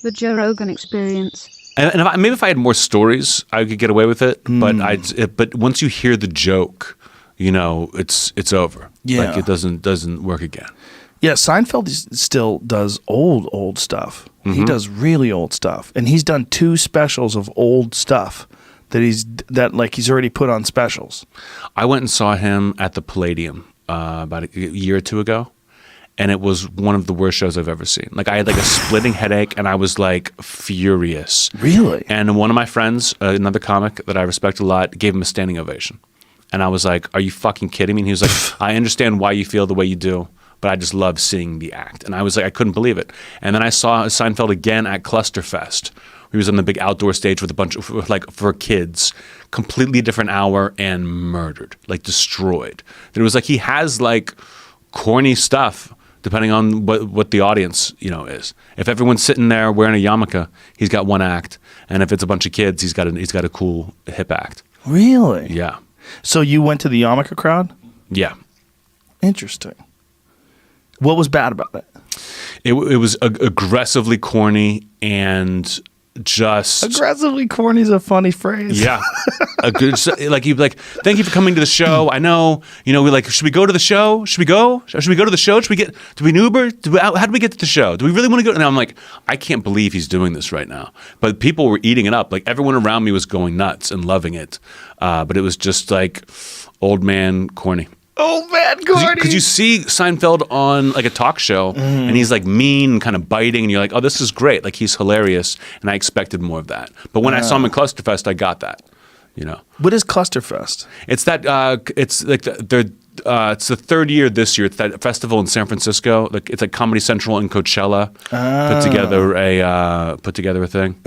The Joe Rogan Experience. And maybe if I had more stories, I could get away with it. But once you hear the joke, you know, it's over. Yeah. Like it doesn't work again. Yeah, Seinfeld still does old stuff. He does really old stuff, and he's done 2 specials of old stuff that he's already put on specials. I went and saw him at the Palladium about a year or 2 ago, and it was one of the worst shows I've ever seen. Like I had like a splitting headache, and I was like furious. Really? And one of my friends, another comic that I respect a lot, gave him a standing ovation, and I was like, "Are you fucking kidding me?" And he was like, "I understand why you feel the way you do, but I just love seeing the act." And I was like, I couldn't believe it. And then I saw Seinfeld again at Clusterfest. He was on the big outdoor stage with a bunch of, like, for kids, completely different hour, and murdered, like destroyed. It was like he has like corny stuff depending on what the audience, you know, is. If everyone's sitting there wearing a yarmulke, he's got one act, and if it's a bunch of kids, he's got a cool hip act. Really? Yeah. So you went to the yarmulke crowd? Yeah. Interesting. What was bad about it? It was aggressively corny and just aggressively corny is a funny phrase. Yeah, like you'd be like, "Thank you for coming to the show. I know, you know, we like. Should we go to the show? Should we go? Should we go to the show? Do we Uber? How do we get to the show? Do we really want to go?" And I'm like, I can't believe he's doing this right now. But people were eating it up. Like everyone around me was going nuts and loving it. But it was just like old man corny. Old man corny. Because you see Seinfeld on like a talk show, and he's like mean, kind of biting, and you're like, "Oh, this is great! Like he's hilarious." And I expected more of that. But when I saw him in Clusterfest, I got that. You know, what is Clusterfest? It's that. It's like it's the 3rd year this year. It's that festival in San Francisco. Like it's like Comedy Central and Coachella put together a thing.